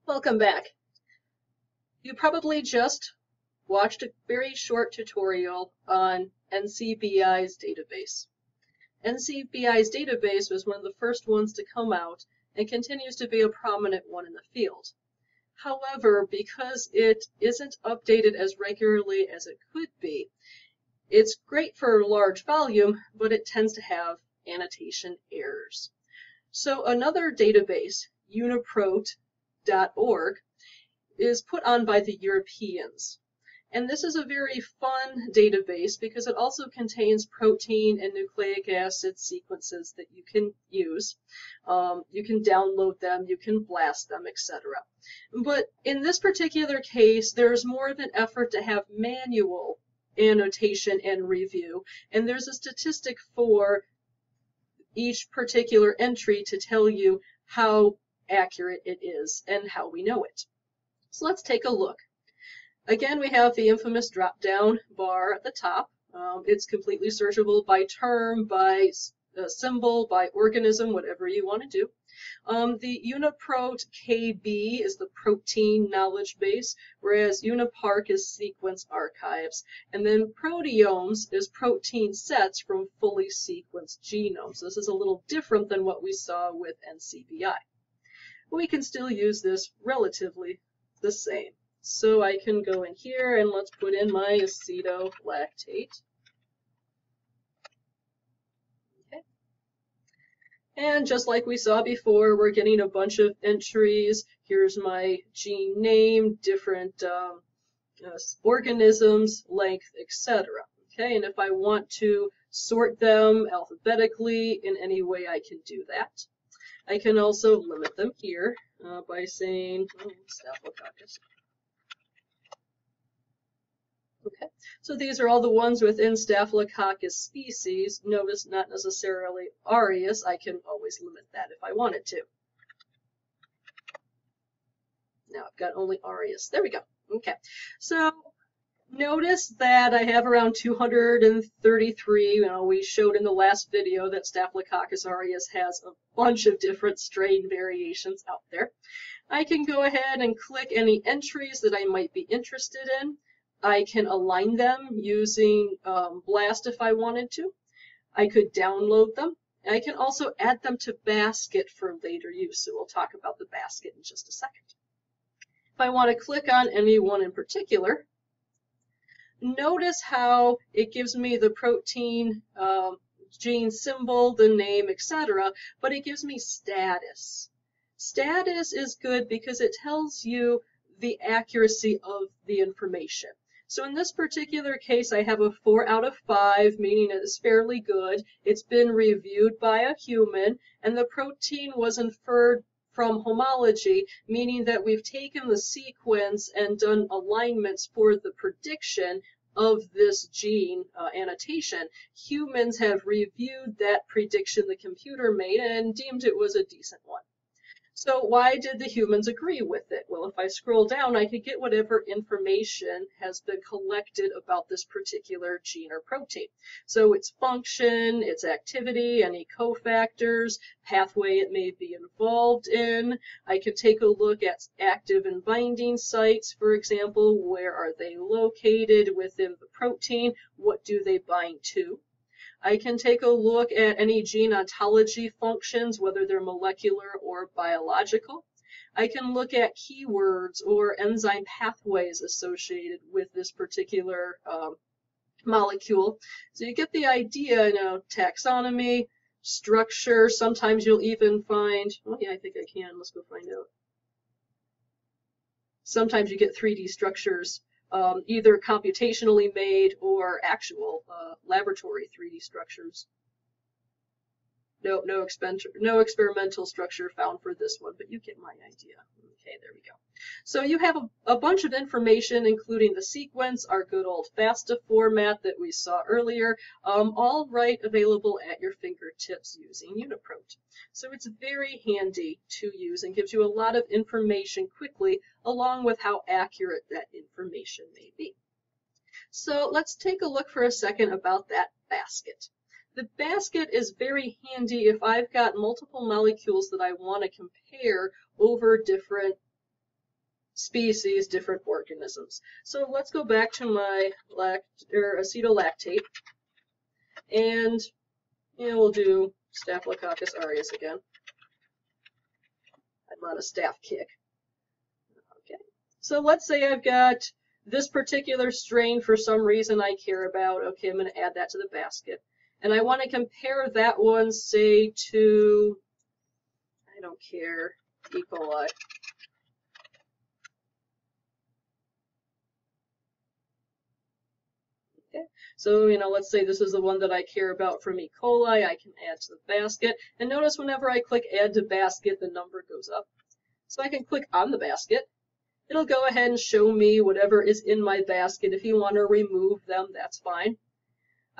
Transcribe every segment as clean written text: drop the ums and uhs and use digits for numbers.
Welcome back. You probably just watched a very short tutorial on NCBI's database. NCBI's database was one of the first ones to come out and continues to be a prominent one in the field. However, because it isn't updated as regularly as it could be, it's great for large volume, but it tends to have annotation errors. So another database, UniProt.org, is put on by the Europeans. And this is a very fun database because it also contains protein and nucleic acid sequences that you can use. You can download them, you can blast them, etc. But in this particular case, there's more of an effort to have manual annotation and review. And there's a statistic for each particular entry to tell you how accurate it is and how we know it. So let's take a look. Again, we have the infamous drop-down bar at the top. It's completely searchable by term, by symbol, by organism, whatever you want to do. The UniProt KB is the protein knowledge base, whereas UniParc is sequence archives. And then Proteomes is protein sets from fully sequenced genomes. This is a little different than what we saw with NCBI. We can still use this relatively the same. So I can go in here and let's put in my acetolactate. Okay. And just like we saw before, we're getting a bunch of entries. Here's my gene name, different organisms, length, etc. Okay, and if I want to sort them alphabetically in any way, I can do that. I can also limit them here by saying Staphylococcus. Okay, so these are all the ones within Staphylococcus species. Notice not necessarily aureus. I can always limit that if I wanted to. Now I've got only aureus. There we go. Okay, so notice that I have around 233. We showed in the last video that Staphylococcus aureus has a bunch of different strain variations out there. I can go ahead and click any entries that I might be interested in. I can align them using BLAST if I wanted to. I could download them. And I can also add them to basket for later use. So we'll talk about the basket in just a second. If I want to click on any one in particular, notice how it gives me the protein gene symbol, the name, etc., but it gives me status. Status is good because it tells you the accuracy of the information. So in this particular case, I have a 4 out of 5, meaning it is fairly good. It's been reviewed by a human, and the protein was inferred from homology, meaning that we've taken the sequence and done alignments for the prediction of this gene annotation. Humans have reviewed that prediction the computer made and deemed it was a decent one. So why did the humans agree with it? Well, if I scroll down, I could get whatever information has been collected about this particular gene or protein. So its function, its activity, any cofactors, pathway it may be involved in. I could take a look at active and binding sites, for example. Where are they located within the protein? What do they bind to? I can take a look at any gene ontology functions, whether they're molecular or biological. I can look at keywords or enzyme pathways associated with this particular molecule. So you get the idea, taxonomy, structure. Sometimes you'll even find, oh yeah, I think I can. Let's go find out. Sometimes you get 3D structures. Either computationally made or actual laboratory 3D structures. No experimental structure found for this one, but you get my idea. Okay, there we go. So you have a bunch of information, including the sequence, our good old FASTA format that we saw earlier, all right available at your fingertips using UniProt. So it's very handy to use and gives you a lot of information quickly, along with how accurate that information may be. So let's take a look for a second about that basket. The basket is very handy if I've got multiple molecules that I want to compare over different species, different organisms. So let's go back to my acetolactate, and we'll do Staphylococcus aureus again. I'm on a staph kick. Okay. So let's say I've got this particular strain for some reason I care about. Okay, I'm going to add that to the basket. And I want to compare that one, say, to, I don't care, E. coli. Okay. So, let's say this is the one that I care about from E. coli. I can add to the basket. And notice whenever I click add to basket, the number goes up. So I can click on the basket. It'll go ahead and show me whatever is in my basket. If you want to remove them, that's fine.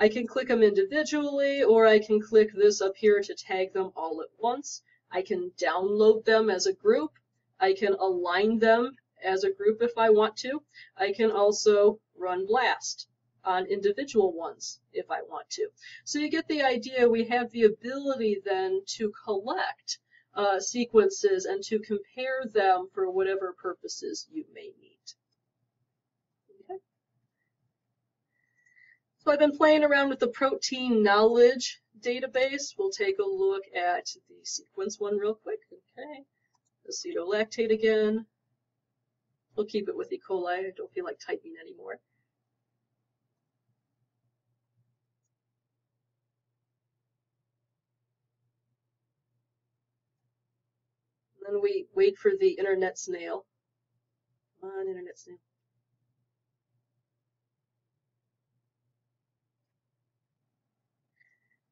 I can click them individually, or I can click this up here to tag them all at once. I can download them as a group. I can align them as a group if I want to. I can also run blast on individual ones if I want to. So you get the idea. We have the ability then to collect sequences and to compare them for whatever purposes you may need. Okay. So I've been playing around with the protein knowledge database. We'll take a look at the sequence one real quick. Okay, acetolactate again. We'll keep it with E. coli. I don't feel like typing anymore. Then we wait for the internet snail. Come on, internet snail.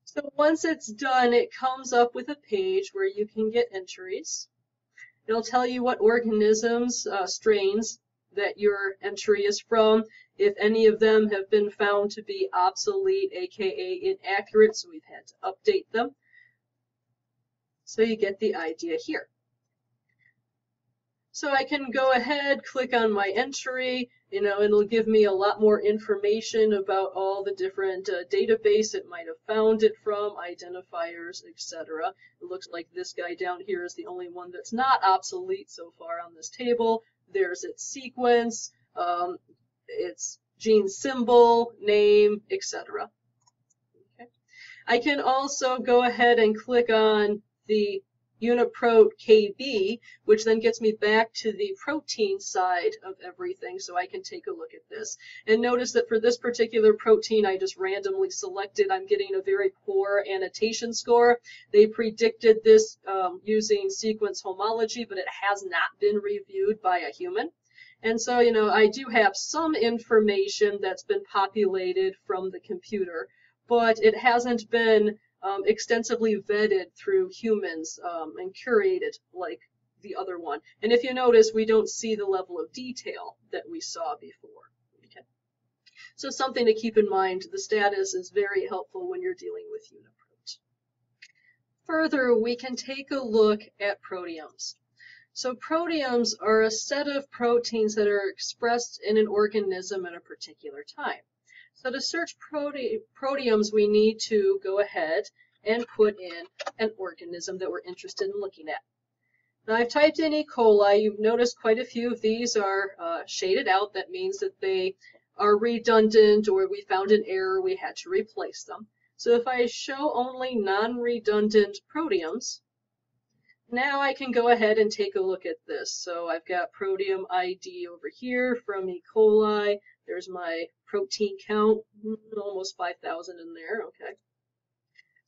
So once it's done, it comes up with a page where you can get entries. It'll tell you what organisms, strains that your entry is from, if any of them have been found to be obsolete, aka inaccurate, so we've had to update them. So you get the idea here. So I can go ahead, click on my entry, and it'll give me a lot more information about all the different database it might have found it from, identifiers, etc. It looks like this guy down here is the only one that's not obsolete so far on this table. There's its sequence, its gene symbol, name, etc. Okay. I can also go ahead and click on the UniProt KB, which then gets me back to the protein side of everything, so I can take a look at this. And notice that for this particular protein I just randomly selected, I'm getting a very poor annotation score. They predicted this using sequence homology, but it has not been reviewed by a human. And so, I do have some information that's been populated from the computer, but it hasn't been extensively vetted through humans and curated like the other one. And if you notice, we don't see the level of detail that we saw before. Okay. So something to keep in mind. The status is very helpful when you're dealing with UniProt. Further, we can take a look at proteomes. So proteomes are a set of proteins that are expressed in an organism at a particular time. So to search proteomes, we need to go ahead and put in an organism that we're interested in looking at. Now I've typed in E. coli. You've noticed quite a few of these are shaded out. That means that they are redundant, or we found an error, we had to replace them. So if I show only non-redundant proteomes, now I can go ahead and take a look at this. So I've got proteome ID over here from E. coli. There's my protein count, almost 5,000 in there. Okay.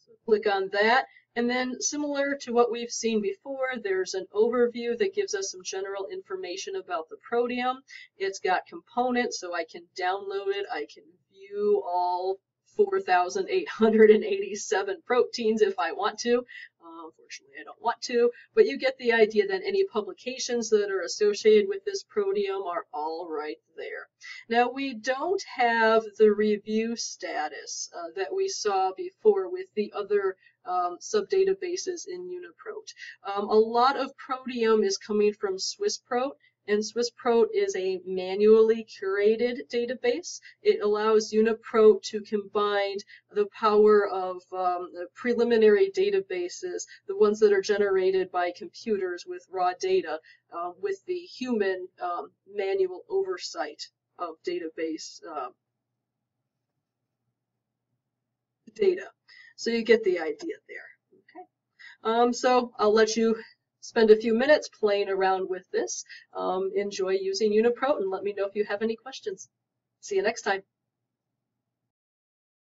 So click on that. And then similar to what we've seen before, there's an overview that gives us some general information about the proteome. It's got components, so I can download it. I can view all 4,887 proteins if I want to. Unfortunately, I don't want to, but you get the idea that any publications that are associated with this proteome are all right there. Now, we don't have the review status that we saw before with the other subdatabases in UniProt. A lot of proteome is coming from SwissProt, and SwissProt is a manually curated database. It allows UniProt to combine the power of the preliminary databases, the ones that are generated by computers with raw data, with the human manual oversight of database data. So you get the idea there. Okay. So I'll let you spend a few minutes playing around with this. Enjoy using UniProt and let me know if you have any questions. See you next time.